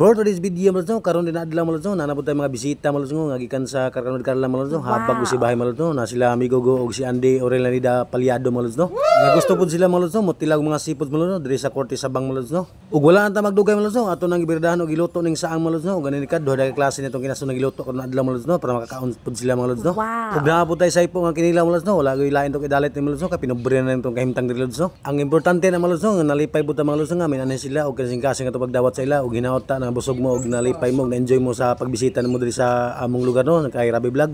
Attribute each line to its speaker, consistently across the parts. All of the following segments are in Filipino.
Speaker 1: For today's video mga lods, karon din adlaw mga lods, nanabot tayo mga bisita mga lods, nga gikan sa Karkanod-Karla mga lods, habag ko si bahay mga lods, na sila amigo go og si Andy Orelanida Paliado mga lods, nga gusto pud sila mga lods, motilag mga sipod mga lods, diri sa Korte Sabang mga lods, ug wala anta magdugay mga lods, ato nang gibirdahan og giluto ning saang mga lods, ug ganin kad duha ka klase nitong kinaso nang giluto karon adlaw mga lods, para makakaon pud sila mga lods. Ug naabot tayo sa ipo nga kinilaw mga lods, wala gyud lain to kidalit ni mga lods, kay pinubre na nitong kahimtang diri lods. Ang importante na mga lods, nga nalipay pud ta mga lods, nga minanay sila og kasing-kasing ato pagdawat sa ila, ug hinaot ta na busog mo og nalipay mo, na-enjoy mo sa pagbisita mo diri sa among lugar kay Rabi Vlog.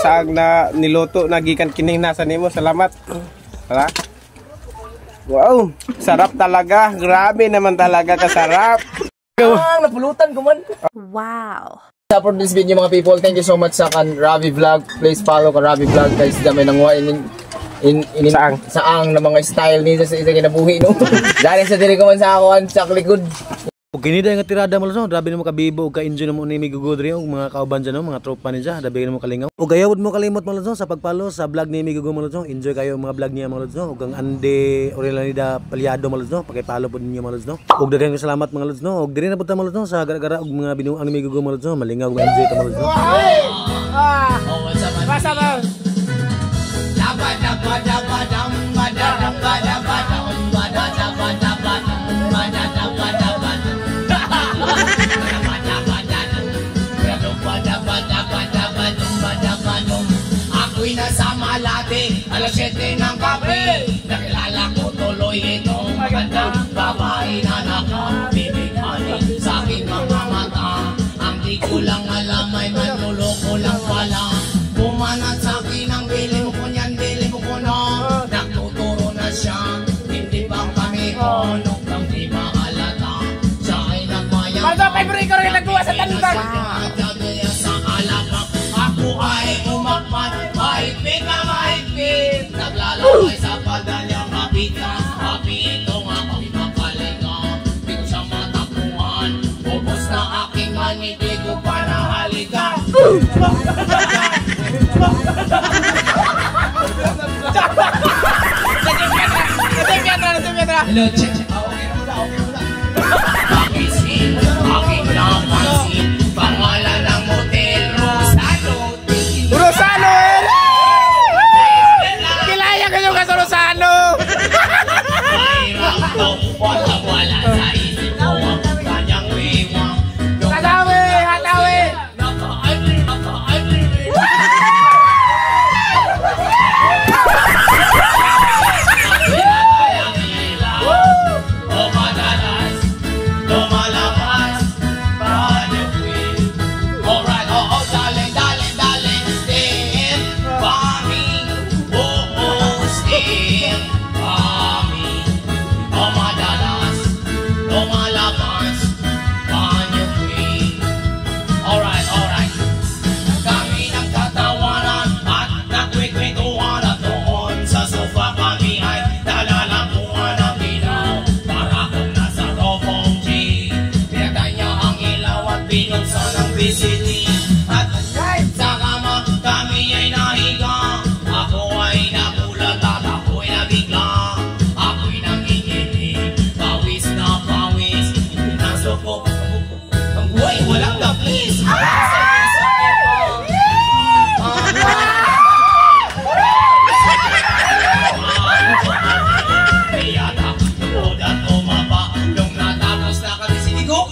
Speaker 2: Saag na niluto nagikan kining nasa nimo. Salamat. Hala. Wow, sarap talaga. Grabe naman talaga kasarap.
Speaker 3: Napulutan ko man.
Speaker 4: Wow.
Speaker 3: For this video mga people, thank you so much sa kan Rabi Vlog. Please follow ka Rabi Vlog guys. Dami nang in saang na mga style ni sa kinabuhi no. Dali sa diri ko man sa ako sa likod.
Speaker 1: Ug kini day nga tirada mo lods, grabe namo kabibo ug ka-enjoy namo ni Migugo diri og mga kauban dyan mga tropa ni dyan, grabe namo kalingaw. Ug gayawod mo kalimot mo lods sa pagpalo sa vlog ni Migugo mo lods. Enjoy kayo mga vlog niya mga lods, ug ang Andy Orelanida Paliado mga lods, paki-follow pud ninyo mga lods. Ug daghang salamat mga lods, ug diri na pud ta mga lods sa gara-gara og mga binuang ni Migugo mga lods, malingaw ug enjoy ta mga lods.
Speaker 2: Basta ba?
Speaker 5: Alas 7 ng gabi, nakilala ko tuloy itong magandang babae na nakabibigani sa aking mga mata. Ang di ko lang alam ay manluloko lang pala. Bumanat sa akin ang bili mo ko niyan, bili mo ko no. Nagtuturo na siya, hindi ba kami honok lang di maalata. Siya ay nagmayang
Speaker 2: Mardo, favorite ko rin nagbuwa sa tanibag.
Speaker 5: sa alabak, ako ay umakman, mahigpit na mahigpit. Naglalakay sa padalyang mapita, happy itong ako'y makalinga. Di ko siya matakbuhan, ubos na aking mani, di ko pa nahalikan. Hello, check. Pakisin, aking napansin, pangalan ng motel, Rosano.
Speaker 2: Rosano! Kilaya kayo ka sa Rosano!
Speaker 5: Mahirap to, wala sa isip ko ang kanyang riwang.
Speaker 2: Hatawi! Hatawi!
Speaker 5: Nung natapos na kami, sinigo!